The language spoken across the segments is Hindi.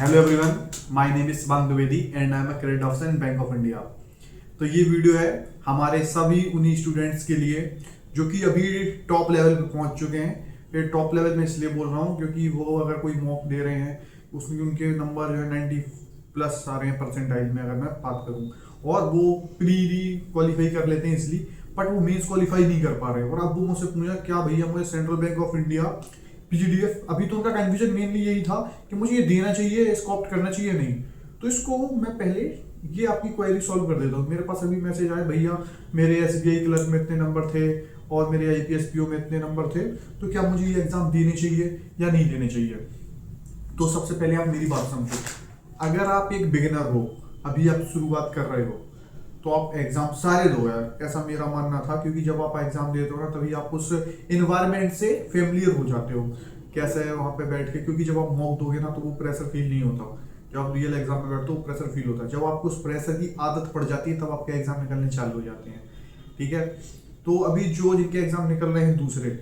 Hello everyone, my name is Shivang Dwivedi and I am a credit officer in bank of India. तो ये वीडियो है हमारे सभी उन्हीं स्टूडेंट्स के लिए जो कि अभी टॉप लेवल पे पहुंच चुके हैं। ये टॉप लेवल में इसलिए बोल रहा हूँ क्योंकि वो अगर कोई मॉक दे रहे हैं उसमें उनके नंबर जो है 90 प्लस आ रहे हैं परसेंटाइल में, अगर मैं बात करूँ, और वो प्री क्वालिफाई कर लेते हैं इसलिए, बट वो मेंस क्वालिफाई नहीं कर पा रहे। और अब वो मुझसे पूछा क्या भैया मुझे सेंट्रल बैंक ऑफ इंडिया पीजीडीएफ, अभी तो उनका कंफ्यूजन मेनली यही था कि मुझे ये देना चाहिए, इसको ऑप्ट करना चाहिए नहीं। तो इसको मैं पहले ये आपकी क्वेरी सॉल्व कर देता हूँ। मेरे पास अभी मैसेज आया, भैया मेरे एसबीआई क्लर्क में इतने नंबर थे और मेरे आईपीएस पीओ में इतने नंबर थे, तो क्या मुझे ये एग्जाम देने चाहिए या नहीं देने चाहिए। तो सबसे पहले आप मेरी बात समझो। अगर आप एक बिगिनर हो, अभी आप शुरुआत कर रहे हो, तो आप एग्जाम सारे दो यार, ऐसा मेरा मानना था। क्योंकि जब आप एग्जाम देते हो ना तभी आप उस इन्वायरमेंट से फेमिलियर हो जाते हो, कैसे है वहाँ पे बैठ के। क्योंकि जब आप मॉक दोगे ना तो वो प्रेशर फील नहीं होता, जब आप रियल एग्जाम में बैठते हो प्रेशर फील होता है। जब आपको उस प्रेशर की आदत पड़ जाती है तब आपके एग्जाम निकलने चालू हो जाते हैं, ठीक है। तो अभी जो जिनके एग्जाम निकल रहे हैं दूसरे,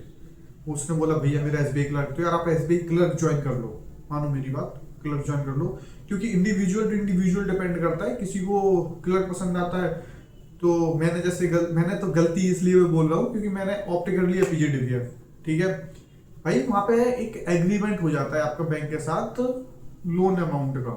उसने बोला भैया मेरा एसबीआई क्लर्क, तो यार आप एसबीआई क्लर्क ज्वाइन कर लो, मानो मेरी बात, क्लर्क ज्वाइन कर लो। क्योंकि इंडिविजुअल डिपेंड करता है, किसी को क्लर्क पसंद आता है। तो मैंने मैंने तो गलती इसलिए बोल रहा हूँ क्योंकि मैंने ऑप्ट कर लिया पीजीडीवीएफ, ठीक है भाई। वहां पे एक एग्रीमेंट हो जाता है आपका बैंक के साथ लोन अमाउंट का,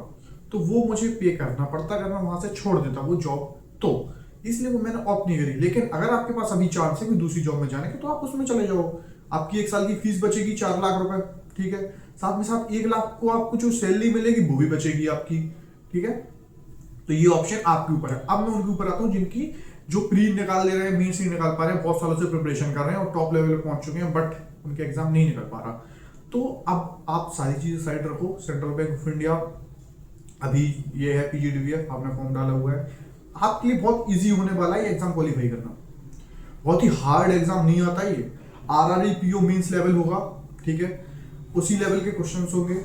तो वो मुझे पे करना पड़ता अगर मैं वहां से छोड़ देता वो जॉब, तो इसलिए वो मैंने ऑप्ट नहीं करी। लेकिन अगर आपके पास अभी चांस है कि दूसरी जॉब में जाने के, तो आप उसमें चले जाओ। आपकी एक साल की फीस बचेगी 4 लाख रुपए, ठीक है। साथ में साथ 1 लाख को आपको जो सैलरी मिलेगी वो भी बचेगी आपकी, ठीक है। तो ये ऑप्शन आपके ऊपर है। अब मैं उनके ऊपर आता हूँ जिनकी जो प्री निकाल ले रहे हैं, मेंस नहीं निकाल पा रहे हैं, बहुत सालों से प्रिपरेशन कर रहे हैं और टॉप लेवल पे पहुंच चुके हैं, बट उनके एग्जाम नहीं निकल पा रहा। तो अब आप सारी चीजें साइड रखो। सेंट्रल बैंक ऑफ इंडिया अभी ये है पीजीडीवीएफ, आपने फॉर्म डाला हुआ है, आपके लिए बहुत इजी होने वाला है एग्जाम क्वालिफाई करना। बहुत ही हार्ड एग्जाम नहीं आता ये। आरआरई पीओ मेंस लेवल होगा, ठीक है, उसी लेवल के क्वेश्चंस होंगे।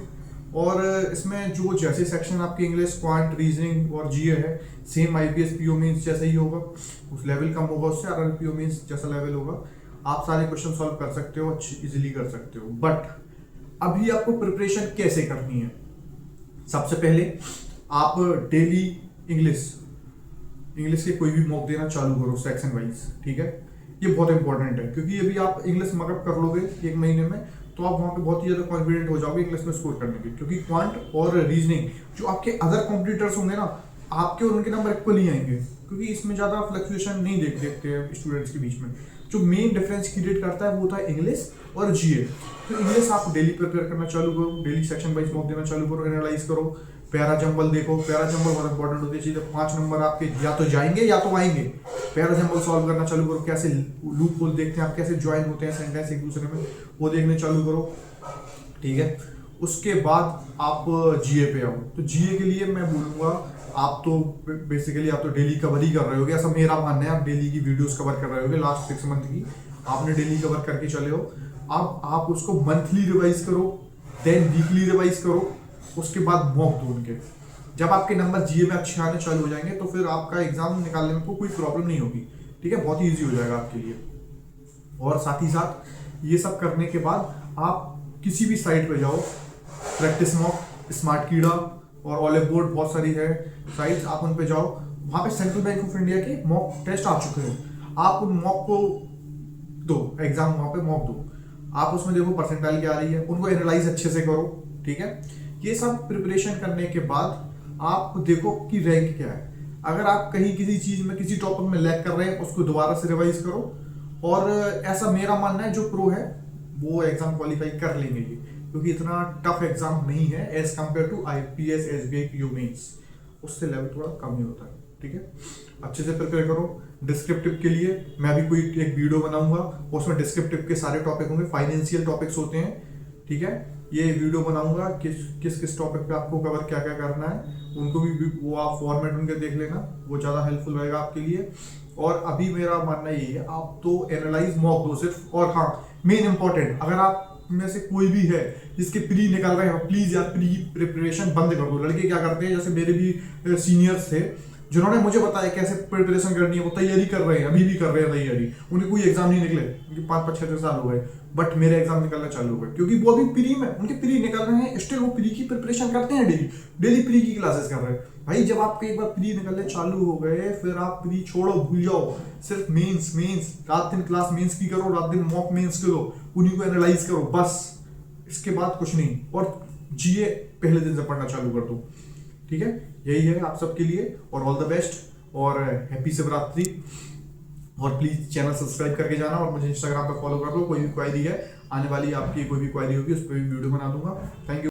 और इसमें जो जैसे सेक्शन आपके इंग्लिश, क्वांट, रीजनिंग और जीए है, सेम आईपीएस पीओ मींस जैसा ही होगा। उस लेवल कम होगा उससे, आरआरई पीओ मींस जैसा लेवल होगा। आप सारे क्वेश्चन सॉल्व कर सकते हो, इजीली कर सकते हो। बट अभी आपको प्रिपरेशन कैसे करनी है? सबसे पहले आप डेली इंग्लिश के कोई भी मॉक देना चालू करो सेक्शन वाइज, ठीक है। ये बहुत इंपॉर्टेंट है क्योंकि अभी आप इंग्लिश मगअप कर लोगे 1 महीने में, तो आप वहाँ पे बहुत ही ज़्यादा कॉन्फिडेंट हो जाओगे इंग्लिश में स्कोर करने की। क्योंकि क्वांट और रीजनिंग जो आपके अदर कॉम्पिटिटर्स होंगे ना, आपके और उनके नंबर इक्वल ही आएंगे, क्योंकि इसमें ज़्यादा फ्लक्चुएशन नहीं देखते हैं स्टूडेंट्स के बीच में। जो मेन डिफरेंस क्रिएट करता है वो होता है इंग्लिश और जीए। तो इंग्लिश आप डेली प्रिपेयर करना चालू करो, डेली सेक्शन वाइज मॉक देना चालू करो, एनालाइज करो। पैरा जंबल देखो, पैरा जंबल बहुत इंपॉर्टेंट होती है चीज़। 5 नंबर आपके या तो जाएंगे या तो आएंगे। पैरा जंबल सॉल्व करना चालू करो, कैसे लूप होल देखते हैं आप, कैसे ज्वाइन होते हैं सेंटेंस एक दूसरे में, वो देखने चालू करो, ठीक है। उसके बाद आप जीए पे आओ। तो जीए के लिए मैं बोलूँगा, आप तो बेसिकली आप तो डेली कवर ही कर रहे होगे, ऐसा मेरा मानना है। आप डेली की वीडियोस कवर कर रहे होगे, लास्ट 6 मंथ की आपने डेली कवर करके चले हो। अब आप उसको मंथली रिवाइज करो, देन वीकली रिवाइज करो, उसके बाद मॉक दो उनके। जब आपके नंबर जीए में अच्छे आने चालू हो जाएंगे तो फिर आपका एग्जाम निकालने में कोई प्रॉब्लम नहीं होगी, ठीक है, बहुत ही ईजी हो जाएगा आपके लिए। और साथ ही साथ ये सब करने के बाद आप किसी भी साइट पे जाओ, प्रैक्टिस मॉक, स्मार्ट कीड़ा और ऑलिव बोर्ड, बहुत सारी है साइट्स, आप उन पे जाओ। वहाँ पे सेंट्रल बैंक ऑफ इंडिया के मॉक टेस्ट आ चुके हैं, आप उन मॉक को दो, एग्जाम वहाँ पे मॉक दो। आप उसमें देखो परसेंटाइल क्या आ रही है, उनको एनालाइज अच्छे से करो, ठीक है। ये सब प्रिपरेशन करने के बाद आप देखो कि रैंक क्या है। अगर आप कहीं किसी चीज में, किसी टॉपिक में लैग कर रहे हैं, उसको दोबारा से रिवाइज करो। और ऐसा मेरा मानना है जो प्रो है वो एग्जाम क्वालिफाई कर लेंगे ये, क्योंकि इतना टफ एग्जाम नहीं है as compare to IPS, SBI, PO mains, उससे लेवल थोड़ा कम ही होता है, ठीक है। अच्छे से प्रिपेयर करो। डिस्क्रिप्टिव के लिए मैं भी कोई एक वीडियो बनाऊंगा, उसमें डिस्क्रिप्टिव के सारे टॉपिक होंगे, फाइनेंशियल टॉपिक्स होते हैं, ठीक है। ये वीडियो बनाऊंगा किस टॉपिक पे आपको कवर क्या क्या करना है, उनको भी वो आप फॉर्मेट उनके देख लेना, वो ज़्यादा हेल्पफुल रहेगा आपके लिए। और अभी मेरा मानना यही है, आप तो एनालाइज मॉक दो सिर्फ। और हाँ, मेन इंपॉर्टेंट, अगर आप में से कोई भी है जिसके प्री निकल रहे हैं, प्लीज यार प्री प्रिपरेशन बंद कर दो। लड़के क्या करते हैं, जैसे मेरे भी सीनियर्स थे, जिन्होंने मुझे बताया कैसे प्रिपरेशन करनी है वो तैयारी कर रहे हैं, अभी भी कर रहे हैं तैयारी, उन्हें कोई एग्जाम नहीं निकले, उनके 5-6 साल हो गए, बट मेरे एग्जाम निकलना चालू हो गए क्योंकि वो अभी प्री में, उनके प्री निकल रहे हैं, स्टिल वो प्री की प्रिपरेशन करते हैं, डेली डेली प्री की क्लासेस कर रहे हैं। भाई जब आपके एक बार प्री निकलने चालू हो गए, फिर आप प्री छोड़ो, भूल जाओ, सिर्फ मेंस मेंस, रात दिन क्लास मेंस की करो, रात दिन मॉक मेंस करो, उन्हीं को एनालाइज करो, बस इसके बाद कुछ नहीं। और जीए पहले दिन से पढ़ना चालू कर दो, ठीक है। यही है आप सबके लिए, और ऑल द बेस्ट और हैप्पी शिवरात्रि। और प्लीज चैनल सब्सक्राइब करके जाना, और मुझे इंस्टाग्राम पे फॉलो कर लो। कोई भी क्वेरी है आने वाली, आपकी कोई भी क्वेरी होगी उस पर भी वीडियो बना दूंगा। Thank you.